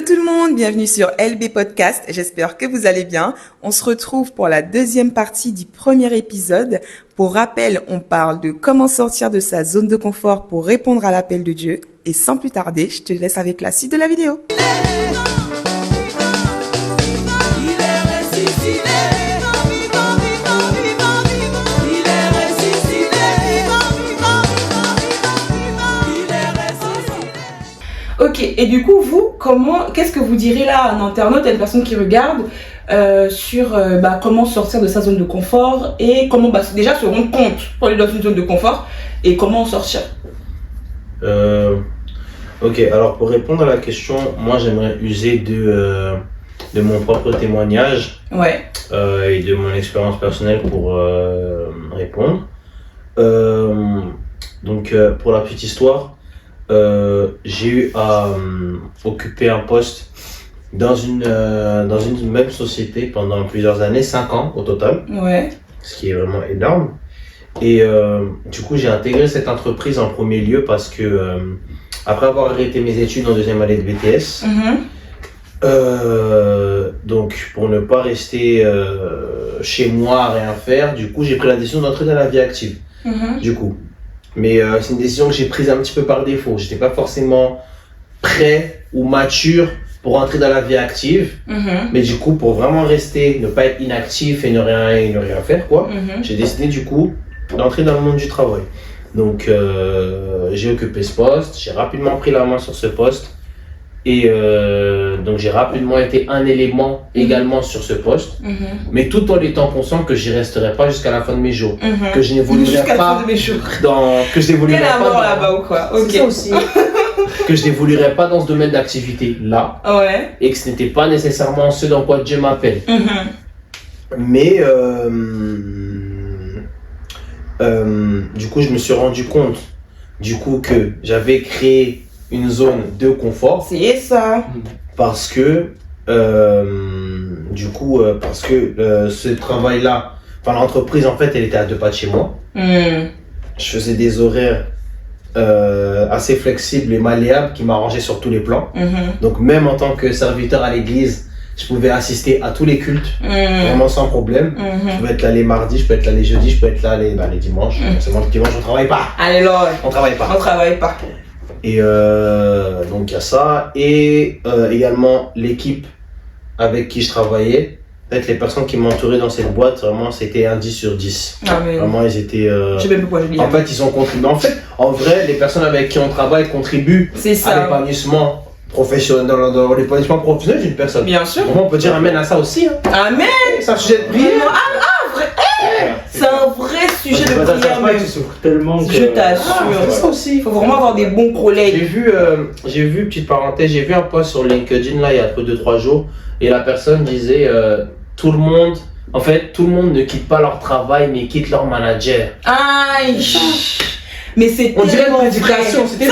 tout le monde, bienvenue sur LB Podcast, j'espère que vous allez bien. On se retrouve pour la deuxième partie du premier épisode. Pour rappel, on parle de comment sortir de sa zone de confort pour répondre à l'appel de Dieu. Et sans plus tarder, je te laisse avec la suite de la vidéo. Ok, et du coup, vous, qu'est-ce que vous direz là à un internaute, à une personne qui regarde sur comment sortir de sa zone de confort et comment déjà se rendre compte qu'on est dans une zone de confort et comment en sortir? Ok, alors pour répondre à la question, moi j'aimerais user de mon propre témoignage et de mon expérience personnelle pour répondre. Pour la petite histoire, j'ai eu à occuper un poste dans une même société pendant plusieurs années, 5 ans au total, ce qui est vraiment énorme. Et du coup, j'ai intégré cette entreprise en premier lieu parce que après avoir arrêté mes études en deuxième année de BTS, donc pour ne pas rester chez moi à rien faire, du coup, j'ai pris la décision d'entrer dans la vie active. Du coup. Mais c'est une décision que j'ai prise un petit peu par défaut. J'étais pas forcément prêt ou mature pour entrer dans la vie active. Mais du coup, pour vraiment rester, ne pas être inactif et ne rien faire, j'ai décidé du coup d'entrer dans le monde du travail. Donc j'ai occupé ce poste, j'ai rapidement pris la main sur ce poste. Et donc j'ai rapidement été un élément également sur ce poste, mais tout en étant conscient que j'y resterai pas jusqu'à la fin de mes jours, que je n'évoluerai pas que je n'évoluerai pas là-bas ou quoi. C'est ça aussi. Que je n'évoluerai pas dans ce domaine d'activité là, et que ce n'était pas nécessairement ce dans quoi Dieu m'appelle. Mais du coup je me suis rendu compte du coup que j'avais créé une zone de confort. C'est ça. Parce que ce travail-là, l'entreprise en fait, elle était à 2 pas de chez moi. Je faisais des horaires assez flexibles et malléables qui m'arrangeaient sur tous les plans. Donc même en tant que serviteur à l'église, je pouvais assister à tous les cultes, vraiment sans problème. Je pouvais être là les mardis, je peux être là les jeudis, je peux être là les dimanches. Seulement le dimanche, on travaille pas. Allez là, on travaille pas. Et donc il y a ça, et également l'équipe avec qui je travaillais, peut-être les personnes qui m'entouraient dans cette boîte, vraiment c'était un 10 sur 10. Vraiment ils étaient... Je sais même pas quoi je dis. En fait ils ont contribué. En vrai, les personnes avec qui on travaille contribuent à l'épanouissement professionnel, dans l'épanouissement professionnel d'une personne. Bien sûr. Vraiment, on peut dire amen à ça aussi. Amen. C'est un sujet de prière. Vrai. C'est un vrai sujet de prière même. Je t'assure. Ça aussi. Il faut vraiment avoir des bons collègues. J'ai vu, petite parenthèse, j'ai vu un post sur LinkedIn là il y a 2-3 jours, et la personne disait tout le monde ne quitte pas leur travail mais quitte leur manager. Aïe. Mais c'est on dirait une prédication. C'était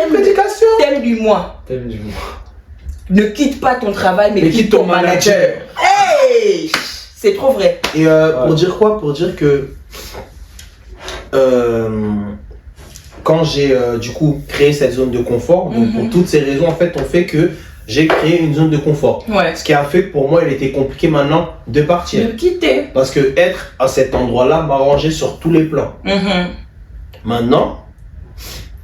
prédication. Thème du mois. Ne quitte pas ton travail mais quitte ton manager. Hey, c'est trop vrai. Et pour dire quoi? Pour dire que quand j'ai du coup créé cette zone de confort, donc pour toutes ces raisons en fait ont fait que j'ai créé une zone de confort. Ce qui a fait que pour moi il était compliqué maintenant de partir. De quitter. Parce que être à cet endroit-là m'arrangeait sur tous les plans. Maintenant,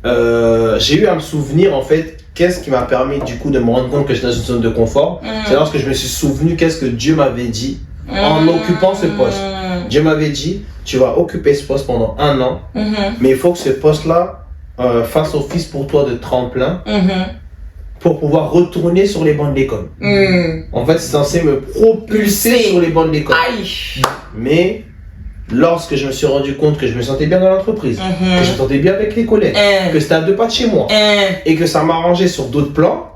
j'ai eu à me souvenir en fait qu'est-ce qui m'a permis du coup de me rendre compte que j'étais dans une zone de confort. C'est lorsque je me suis souvenu qu'est-ce que Dieu m'avait dit en occupant ce poste. Dieu m'avait dit, tu vas occuper ce poste pendant 1 an, mais il faut que ce poste-là fasse office pour toi de tremplin pour pouvoir retourner sur les bancs de l'école. En fait, c'est censé me propulser sur les bancs de l'école. Mais lorsque je me suis rendu compte que je me sentais bien dans l'entreprise, que je m'entendais bien avec les collègues, que c'était à 2 pas de chez moi, et que ça m'arrangeait sur d'autres plans,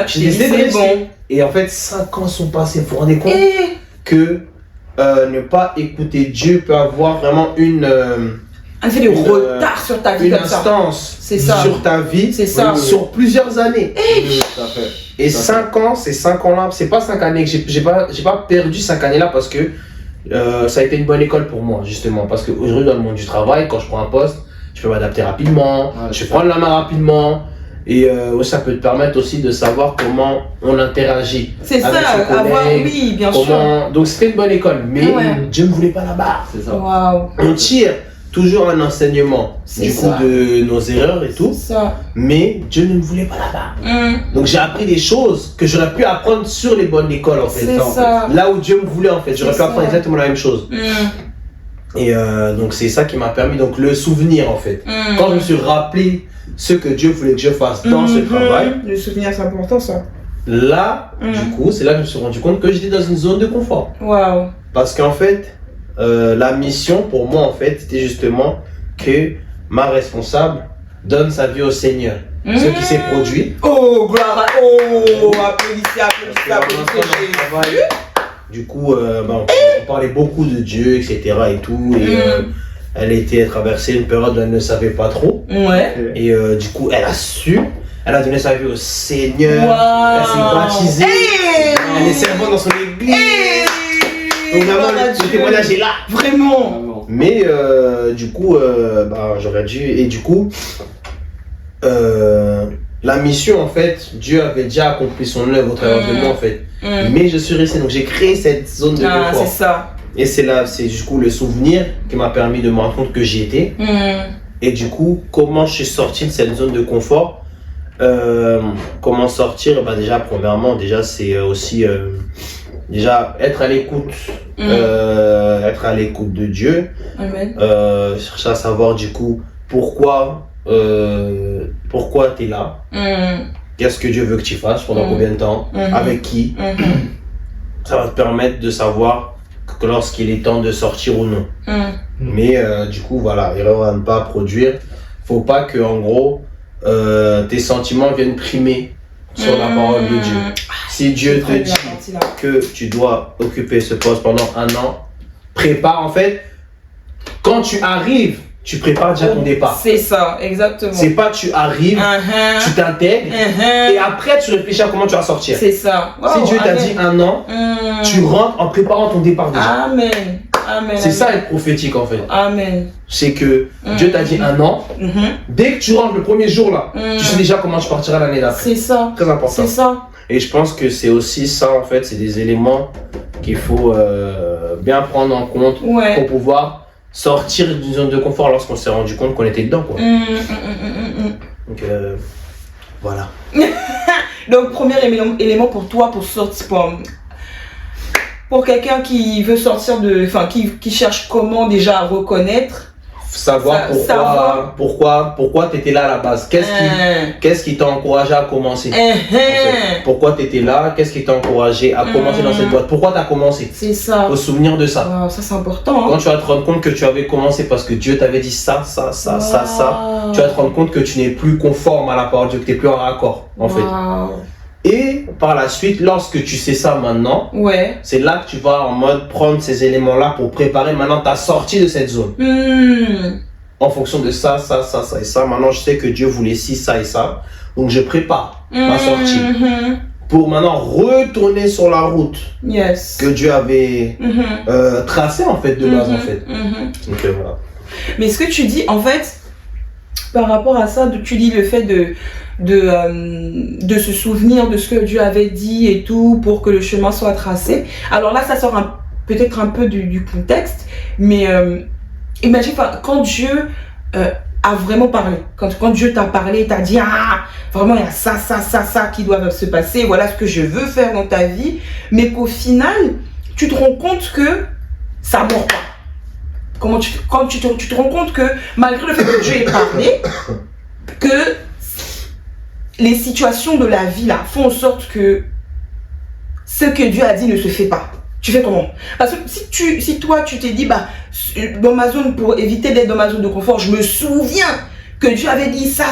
j'ai décidé de rester. Et en fait, 5 ans sont passés. Vous vous rendez compte que ne pas écouter Dieu peut avoir vraiment un fait de retard sur ta vie, une instance sur ta vie, sur plusieurs années. Et 5 ans, ces 5 ans-là, c'est pas 5 années que j'ai pas perdu 5 années-là parce que ça a été une bonne école pour moi, justement. Parce qu'aujourd'hui, dans le monde du travail, quand je prends un poste, je peux m'adapter rapidement, je peux prendre la main rapidement. Et ça peut te permettre aussi de savoir comment on interagit. C'est avec ça, ses collègues, avoir, oui, bien sûr. Donc c'était une bonne école, mais Dieu ne voulait pas là-bas. C'est ça. Waouh. On tire toujours un enseignement du coup de nos erreurs et tout, mais Dieu ne me voulait pas là-bas. Donc j'ai appris des choses que j'aurais pu apprendre sur les bonnes écoles en fait. C'est ça. Là où Dieu me voulait en fait, j'aurais pu apprendre exactement la même chose. Et donc c'est ça qui m'a permis, donc le souvenir en fait. Quand je me suis rappelé ce que Dieu voulait que je fasse dans ce travail. Le souvenir, c'est important ça. Là, du coup, c'est là que je me suis rendu compte que j'étais dans une zone de confort. Waouh. Parce qu'en fait, la mission pour moi en fait, c'était justement que ma responsable donne sa vie au Seigneur. Ce qui s'est produit. Oh, gloire à... Oh, applaudissez. Du coup, on parlait beaucoup de Dieu, etc. et tout. Et elle traversée une période où elle ne savait pas trop. Ouais. Et du coup, elle a su. Elle a donné sa vie au Seigneur. Wow. Elle s'est baptisée. Elle est servante dans son église. Donc vraiment, le témoignage est là. Vraiment. Mais du coup, j'aurais dû... Et du coup, la mission, en fait, Dieu avait déjà accompli son œuvre au travers de moi, en fait. Mais je suis resté, donc j'ai créé cette zone de confort. C'est ça. Et c'est là, c'est du coup le souvenir qui m'a permis de me rendre compte que j'y étais. Et du coup, comment je suis sorti de cette zone de confort? Comment sortir? Déjà, premièrement, c'est aussi déjà être à l'écoute, être à l'écoute de Dieu. Amen. Chercher à savoir du coup pourquoi tu es là. Qu'est-ce que Dieu veut que tu fasses pendant combien de temps, avec qui. Ça va te permettre de savoir que lorsqu'il est temps de sortir ou non. Mais du coup, voilà, erreur à ne pas produire. Faut pas que, en gros, tes sentiments viennent primer sur la parole de Dieu. Si Dieu te dit que tu dois occuper ce poste pendant 1 an, prépare en fait. Quand tu arrives, tu prépares déjà ton départ. C'est ça, exactement. C'est pas tu arrives, tu t'intègres et après tu réfléchis à comment tu vas sortir. C'est ça. Si Dieu t'a dit 1 an, tu rentres en préparant ton départ déjà. Amen. C'est ça être prophétique en fait. Amen. C'est que Dieu t'a dit 1 an, dès que tu rentres le premier jour là, tu sais déjà comment tu partiras l'année d'après. C'est ça. Très important. C'est ça. Et je pense que c'est aussi ça en fait, c'est des éléments qu'il faut bien prendre en compte pour pouvoir sortir d'une zone de confort lorsqu'on s'est rendu compte qu'on était dedans quoi. Donc voilà. Donc premier élément pour toi pour sortir pour quelqu'un qui veut sortir qui cherche comment déjà reconnaître, savoir pourquoi tu étais là à la base. Qu'est-ce qui t'a encouragé à commencer? En fait. Pourquoi tu étais là? Qu'est-ce qui t'a encouragé à commencer dans cette boîte? Pourquoi tu as commencé? C'est ça. Faut se souvenir de ça. Wow, ça c'est important. Quand tu vas te rendre compte que tu avais commencé parce que Dieu t'avait dit ça, tu vas te rendre compte que tu n'es plus conforme à la parole de Dieu, que tu n'es plus en raccord en fait. Et par la suite, lorsque tu sais ça maintenant, c'est là que tu vas en mode prendre ces éléments-là pour préparer maintenant ta sortie de cette zone. En fonction de ça et ça. Maintenant, je sais que Dieu voulait ci, ça et ça. Donc, je prépare ma sortie pour maintenant retourner sur la route que Dieu avait tracée en fait de base en fait. Donc, voilà. Mais ce que tu dis, en fait, par rapport à ça, tu dis le fait de se souvenir de ce que Dieu avait dit et tout pour que le chemin soit tracé. Alors là, ça sort peut-être un peu du contexte, mais imagine quand Dieu a vraiment parlé, quand Dieu t'a parlé, t'a dit vraiment il y a ça qui doit se passer, voilà ce que je veux faire dans ta vie, mais qu'au final tu te rends compte que ça mord pas. Quand tu te rends compte que malgré le fait que Dieu ait parlé, que les situations de la vie là font en sorte que ce que Dieu a dit ne se fait pas. Tu fais comment? Parce que si toi tu t'es dit dans ma zone, pour éviter d'être dans ma zone de confort, je me souviens que Dieu avait dit ça.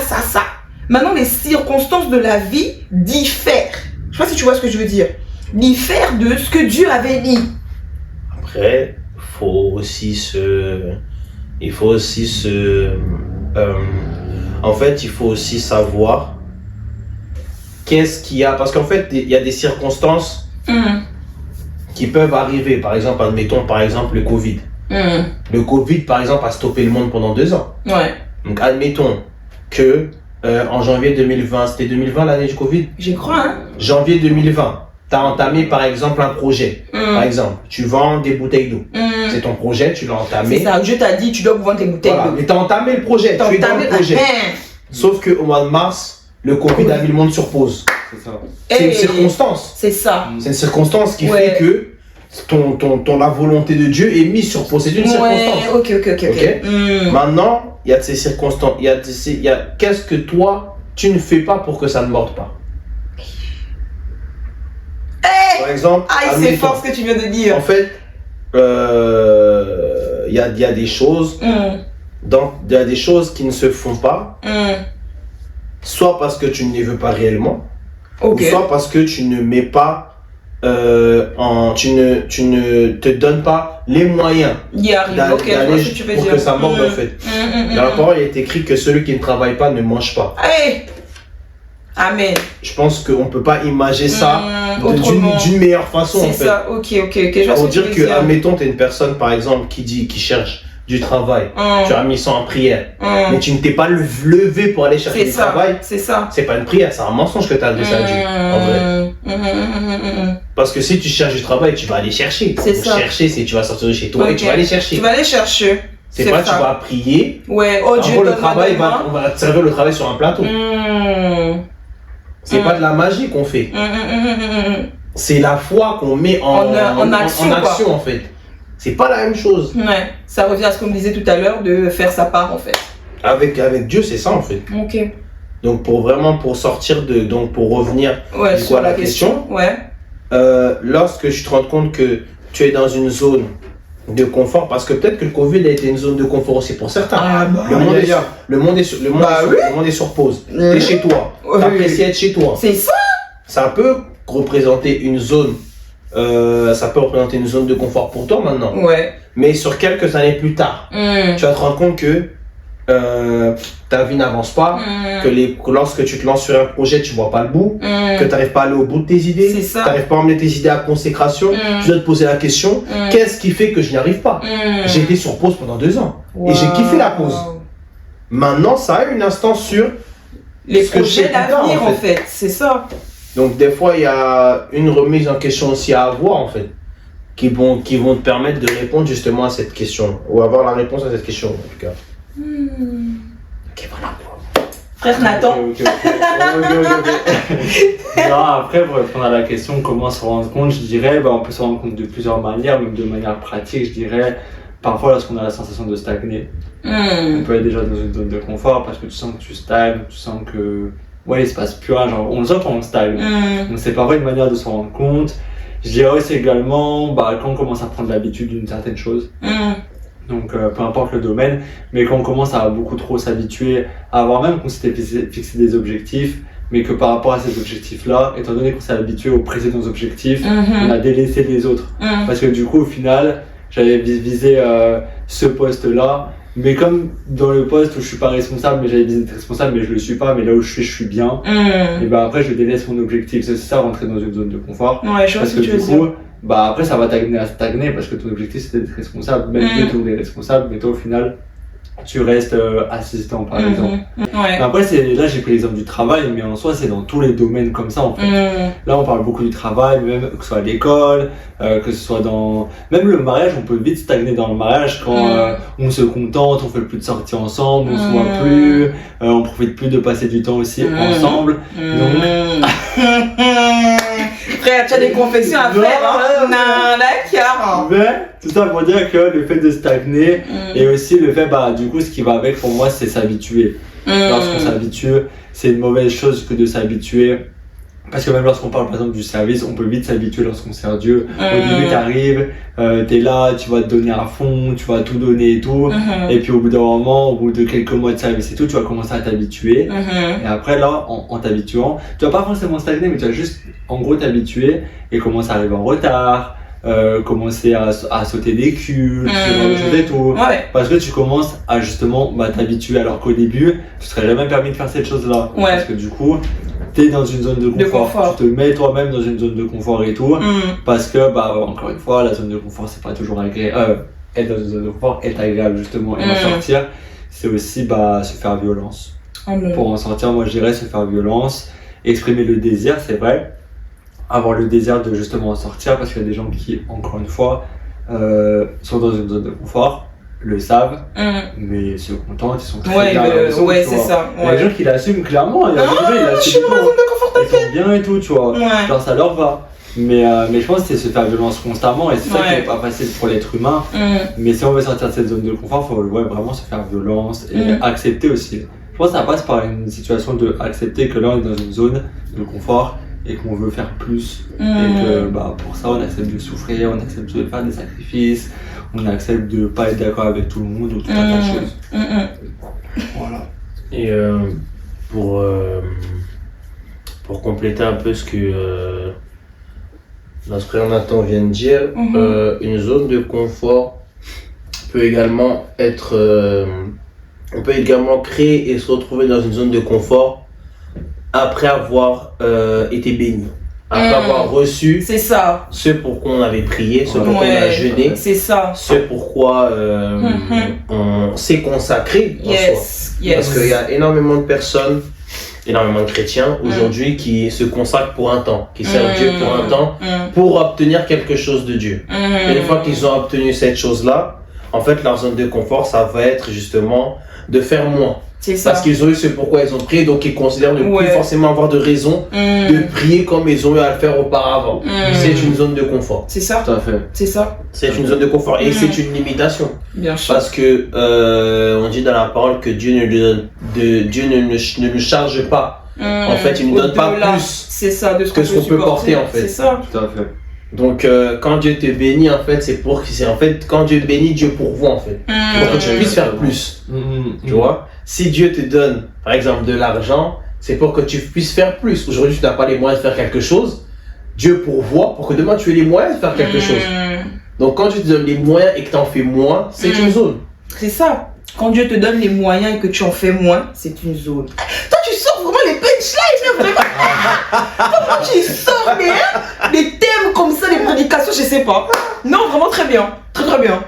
Maintenant les circonstances de la vie diffèrent. Je sais pas si tu vois ce que je veux dire. Diffèrent de ce que Dieu avait dit. Après, en fait, il faut aussi savoir qu'est-ce qu'il y a, parce qu'en fait, il y a des circonstances qui peuvent arriver. Par exemple, admettons, le Covid. Le Covid, par exemple, a stoppé le monde pendant 2 ans. Donc, admettons que en janvier 2020, c'était 2020 l'année du Covid? J'y crois, hein. Janvier 2020, tu as entamé par exemple un projet. Par exemple, tu vends des bouteilles d'eau. C'est ton projet, tu l'as entamé. C'est ça, Dieu t'a dit, tu dois vendre tes bouteilles d'eau. Mais tu as entamé le projet, tu es dans le projet. Sauf qu'au mois de mars, le Covid a mis le monde sur pause. C'est ça. C'est une circonstance. C'est ça. C'est une circonstance qui fait que la volonté de Dieu est mise sur pause. C'est une circonstance. Ok. Maintenant, il y a de ces circonstances. Qu'est-ce que toi, tu ne fais pas pour que ça ne morde pas? Par exemple, c'est fort ce que tu viens de dire. En fait, il y a des choses, il y a des choses qui ne se font pas, soit parce que tu ne les veux pas réellement, ou soit parce que tu ne mets pas, tu ne te donnes pas les moyens d'aller pour que ça morde en fait. Dans la parole, il est écrit que celui qui ne travaille pas ne mange pas. Amen. Je pense qu'on ne peut pas imaginer ça d'une meilleure façon. C'est ça, ok. Je vois pour ce que dire tu veux que, admettons, tu es une personne par exemple qui cherche du travail, tu as mis ça en prière, mais tu ne t'es pas levé pour aller chercher du travail. C'est ça. C'est pas une prière, c'est un mensonge que tu as adressé à Dieu, en vrai. Parce que si tu cherches du travail, tu vas aller chercher. Chercher, c'est tu vas sortir de chez toi et tu vas aller chercher. Tu vas aller chercher. C'est pas tu vas prier. Ouais, Dieu, le travail, on va te servir le travail sur un plateau. C'est pas de la magie qu'on fait. C'est la foi qu'on met en action en fait. C'est pas la même chose. Ouais, ça revient à ce qu'on disait tout à l'heure de faire sa part en fait. Avec Dieu, c'est ça en fait. Ok. Donc pour revenir à la question. Lorsque je te rends compte que tu es dans une zone de confort, parce que peut-être que le Covid a été une zone de confort aussi pour certains. Le monde est sur pause. T'es chez toi. T'apprécies être chez toi. C'est ça. Ça peut représenter une zone. Ça peut représenter une zone de confort pour toi maintenant. Mais sur quelques années plus tard, tu vas te rendre compte que ta vie n'avance pas, que lorsque tu te lances sur un projet, tu vois pas le bout, que tu n'arrives pas à aller au bout de tes idées, tu n'arrives pas à emmener tes idées à consécration, tu dois te poser la question, qu'est-ce qui fait que je n'y arrive pas? J'ai été sur pause pendant 2 ans et j'ai kiffé la pause. Maintenant, ça a une instance sur les projets d'avenir en fait, c'est ça. Donc des fois, il y a une remise en question aussi à avoir en fait, qui vont te permettre de répondre justement à cette question, ou avoir la réponse à cette question en tout cas. Ok, voilà. Frère Nathan. Non, après, pour répondre à la question, comment se rendre compte, je dirais, on peut se rendre compte de plusieurs manières, même de manière pratique, je dirais, parfois lorsqu'on a la sensation de stagner. On peut être déjà dans une zone de confort parce que tu sens que tu stagnes, tu sens que il se passe plus rien, genre on le sent quand on stagne. Donc c'est parfois une manière de se rendre compte. Je dirais aussi également quand on commence à prendre l'habitude d'une certaine chose. Donc peu importe le domaine, mais quand on commence à beaucoup trop s'habituer à avoir même qu'on s'était fixé des objectifs, mais que par rapport à ces objectifs-là, étant donné qu'on s'est habitué aux précédents objectifs, on a délaissé les autres. Parce que du coup au final, j'avais visé ce poste-là, mais comme dans le poste où je suis pas responsable, mais j'avais visé d'être responsable, mais je le suis pas, mais là où je suis bien, et après je délaisse mon objectif. C'est ça, rentrer dans une zone de confort. Parce que du coup, après ça va t'amener à stagner parce que ton objectif c'était d'être responsable, même si tout le monde est responsable, mais toi au final tu restes assistant par exemple. Après là j'ai pris l'exemple du travail, mais en soi c'est dans tous les domaines comme ça en fait. Là on parle beaucoup du travail, même que ce soit à l'école, que ce soit dans même le mariage, on peut vite stagner dans le mariage quand on se contente, on fait plus de sorties ensemble, on se voit plus, on profite plus de passer du temps aussi ensemble. Donc frère, tu as des confessions à faire, hein? Non, d'accord. Mais tout ça pour dire que le fait de stagner et aussi le fait, du coup, ce qui va avec pour moi, c'est s'habituer. Lorsqu'on s'habitue, c'est une mauvaise chose que de s'habituer. Parce que même lorsqu'on parle par exemple du service, on peut vite s'habituer lorsqu'on sert Dieu. Au début, t'arrives, t'es là, tu vas te donner à fond, tu vas tout donner et tout. Et puis au bout d'un moment, au bout de quelques mois de service et tout, tu vas commencer à t'habituer. Et après là, en t'habituant, tu vas pas forcément stagner, mais tu vas juste en gros t'habituer et commencer à arriver en retard. Commencer à sauter des culs, ce genre de choses et tout. Parce que tu commences à justement t'habituer, alors qu'au début, tu serais jamais permis de faire cette chose-là. Parce que du coup, t'es dans une zone de confort. Tu te mets toi-même dans une zone de confort et tout. Parce que, encore une fois, la zone de confort, c'est pas toujours agréable. Être dans une zone de confort est agréable justement. Et en sortir, c'est aussi se faire violence. Pour en sortir, moi je dirais se faire violence, exprimer le désir, c'est vrai. Avoir le désir de justement en sortir, parce qu'il y a des gens qui, encore une fois, sont dans une zone de confort, le savent, mais se contentent, ils sont très bien. C'est ça. Il y a des gens qui l'assument clairement, il y a des gens qui l'assument. Je suis dans la zone de confort, ils sont bien et tout, tu vois. Ouais. Genre ça leur va. Mais je pense que c'est se faire violence constamment et c'est ça qui n'est pas facile pour l'être humain. Mais si on veut sortir de cette zone de confort, il faut vraiment se faire violence et accepter aussi. Je pense que ça passe par une situation de accepter que là on est dans une zone de confort et qu'on veut faire plus. Et que pour ça on accepte de souffrir, on accepte de faire des sacrifices, on accepte de ne pas être d'accord avec tout le monde ou tout un tas de choses. Voilà. Et pour compléter un peu ce que notre frère Nathan vient de dire, une zone de confort peut également être... on peut également créer et se retrouver dans une zone de confort après avoir été béni. Après avoir reçu ce pour quoi on avait prié, ce pour quoi on a jeûné, ce pourquoi on s'est consacré en soi. Parce qu'il y a énormément de personnes, énormément de chrétiens aujourd'hui qui se consacrent pour un temps, qui servent Dieu pour un temps, pour obtenir quelque chose de Dieu. Et une fois qu'ils ont obtenu cette chose-là, en fait leur zone de confort, ça va être justement de faire moins. Parce qu'ils ont eu ce pourquoi ils ont prié, donc ils considèrent ne plus forcément avoir de raison de prier comme ils ont eu à le faire auparavant. C'est une zone de confort. C'est ça. Tout à fait. C'est ça. C'est une zone de confort et c'est une limitation. Bien sûr. Parce que on dit dans la parole que Dieu ne nous charge pas. En fait, il ne nous donne pas plus c'est ça, de que ce qu'on peut porter en fait. C'est ça. Tout à fait. Donc quand Dieu te bénit en fait, quand Dieu bénit, Dieu pourvoit en fait. Pour que tu puisses faire plus. Tu vois? Si Dieu te donne, par exemple, de l'argent, c'est pour que tu puisses faire plus. Aujourd'hui, tu n'as pas les moyens de faire quelque chose. Dieu pourvoit pour que demain, tu aies les moyens de faire quelque chose. Donc, quand tu te donnes les moyens et que tu en fais moins, c'est une zone. C'est ça. Quand Dieu te donne les moyens et que tu en fais moins, c'est une zone. Toi, tu sors vraiment les punchlines, vraiment. Comment tu sors des thèmes comme ça, des prédications, je sais pas. Non, vraiment très bien. Très, très bien.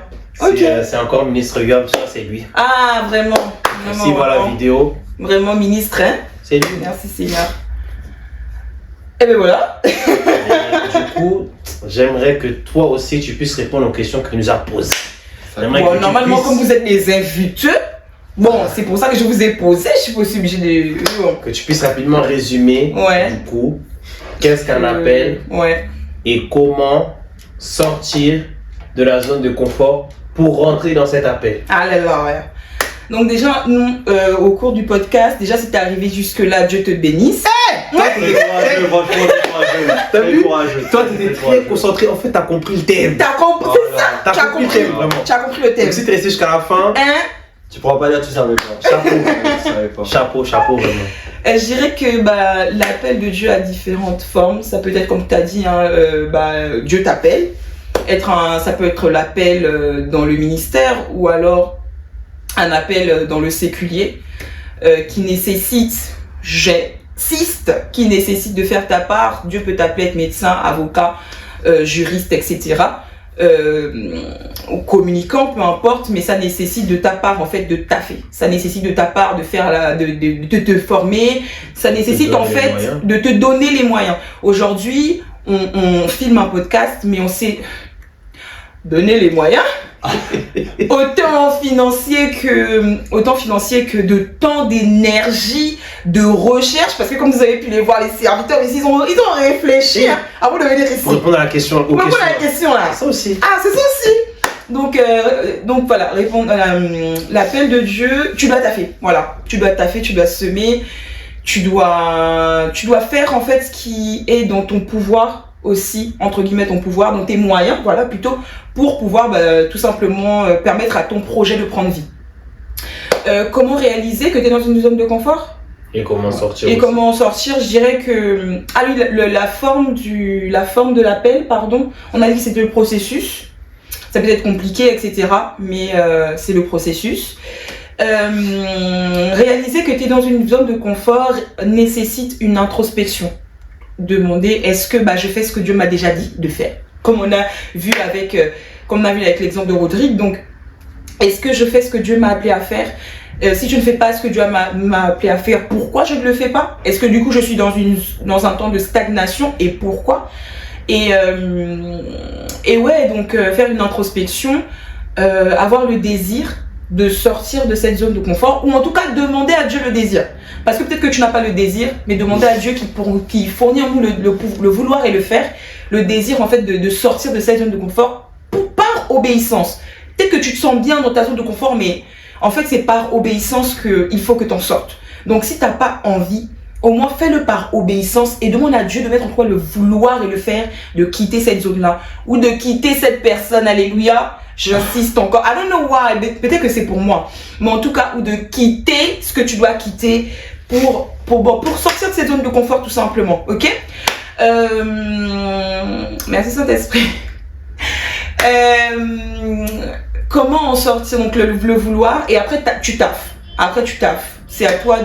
C'est encore ministre Gab, ça c'est lui. Ah, vraiment. Si voilà la vidéo. Vraiment ministre, hein. C'est lui. Merci Seigneur. Et ben voilà. Et du coup, j'aimerais que toi aussi tu puisses répondre aux questions qu'il nous a posées. Bon, normalement, comme vous êtes les invités, c'est pour ça que je vous ai posé. Je suis pas aussi obligée de. Que tu puisses rapidement résumer. Du coup, qu'est-ce qu'un appel et comment sortir de la zone de confort pour rentrer dans cet appel. Ah là là, ouais. Donc déjà, nous, au cours du podcast, déjà si t'es arrivé jusque-là, Dieu te bénisse. Toi, t'étais très concentré, en fait, t'as compris le thème. T'as compris, c'est ça. T'as compris le thème, vraiment. Tu as compris le thème. Donc si t'es resté jusqu'à la fin, tu pourras pas dire que tu savais pas. Chapeau, vraiment. Je dirais que l'appel de Dieu a différentes formes. Ça peut être, comme tu as dit, Dieu t'appelle. Ça peut être l'appel dans le ministère ou alors un appel dans le séculier qui nécessite de faire ta part. Dieu peut t'appeler être médecin, avocat, juriste, etc. Ou communicant, peu importe, mais ça nécessite de ta part en fait de taffer. Ça nécite de ta part de faire de te former. Ça nécite en fait de te donner les moyens. Aujourd'hui, on filme un podcast, mais on sait donner les moyens. autant financier que de temps, d'énergie, de recherche, parce que comme vous avez pu les voir, les serviteurs ici, ils ont réfléchi avant de venir ici. Pour répondre à la question. Là. Ça aussi. Ah, c'est ça aussi. Donc voilà, répondre l'appel de Dieu, tu dois taffer. Voilà, tu dois taffer, tu dois semer, tu dois faire en fait ce qui est dans ton pouvoir aussi, entre guillemets, ton pouvoir, dans tes moyens, voilà, plutôt, pour pouvoir tout simplement permettre à ton projet de prendre vie. Comment réaliser que tu es dans une zone de confort ? Et comment sortir Comment sortir, je dirais que... Ah oui, la forme de l'appel, pardon, on a dit que c'était le processus. Ça peut être compliqué, etc. Mais c'est le processus. Réaliser que tu es dans une zone de confort nécessite une introspection. Demander est-ce que je fais ce que Dieu m'a déjà dit de faire, comme on a vu avec l'exemple de Rodrigue. Donc est-ce que je fais ce que Dieu m'a appelé à faire? Si je ne fais pas ce que Dieu m'a appelé à faire, pourquoi je ne le fais pas? Est-ce que du coup je suis dans un temps de stagnation et pourquoi? Et ouais, donc faire une introspection, avoir le désir de sortir de cette zone de confort, ou en tout cas demander à Dieu le désir. Parce que peut-être que tu n'as pas le désir, mais demander à Dieu qui fournit en nous le vouloir et le faire, le désir en fait de sortir de cette zone de confort par obéissance. Peut-être que tu te sens bien dans ta zone de confort, mais en fait c'est par obéissance qu'il faut que tu en sortes. Donc si tu n'as pas envie, au moins fais-le par obéissance et demande à Dieu de mettre en toi le vouloir et le faire, de quitter cette zone-là, ou de quitter cette personne, alléluia. J'insiste encore. I don't know why. Peut-être que c'est pour moi. Mais en tout cas, ou de quitter ce que tu dois quitter pour sortir de cette zone de confort, tout simplement. Ok? Merci Saint-Esprit. Comment en sortir? Donc, le vouloir. Et après, tu taffes. Après, tu taffes. C'est à toi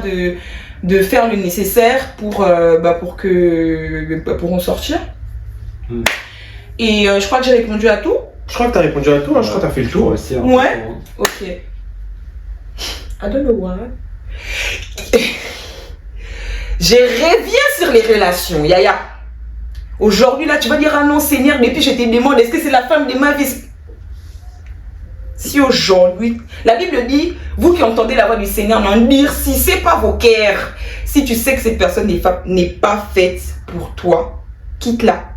de faire le nécessaire pour en sortir. Et je crois que j'ai répondu à tout. Je crois que tu as répondu à tout, hein. Je crois que tu as fait le tour. Aussi, hein, Ouais. Ok. I don't know why. Je reviens sur les relations, Yaya. Aujourd'hui, là, tu vas dire, ah non, Seigneur, mais puis je te demande, est-ce que c'est la femme de ma vie? Si aujourd'hui, la Bible dit, vous qui entendez la voix du Seigneur, n'endurcissez pas vos cœurs. Si tu sais que cette personne n'est pas faite pour toi, quitte-la.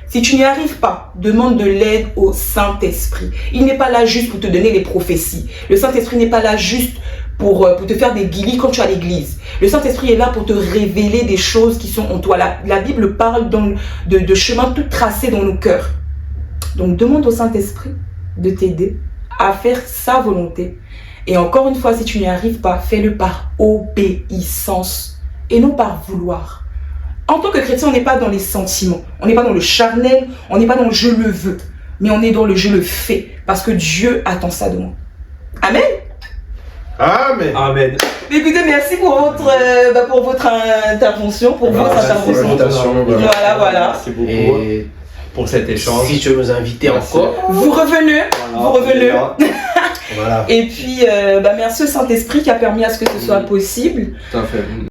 Si tu n'y arrives pas, demande de l'aide au Saint-Esprit. Il n'est pas là juste pour te donner les prophéties. Le Saint-Esprit n'est pas là juste pour te faire des guilis quand tu es à l'église. Le Saint-Esprit est là pour te révéler des choses qui sont en toi. La Bible parle de chemins tout tracés dans nos cœurs. Donc demande au Saint-Esprit de t'aider à faire sa volonté. Et encore une fois, si tu n'y arrives pas, fais-le par obéissance et non par vouloir. En tant que chrétien, on n'est pas dans les sentiments, on n'est pas dans le charnel, on n'est pas dans le je le veux, mais on est dans le je le fais, parce que Dieu attend ça de moi. Amen. Amen. Amen. Écoutez, merci pour votre intervention, pour votre intervention. Voilà. Merci beaucoup Et pour cet échange. si tu veux nous inviter Merci. encore, Vous revenez, vous revenez. Voilà. Et puis, merci au Saint-Esprit qui a permis à ce que ce soit possible. Tout à fait.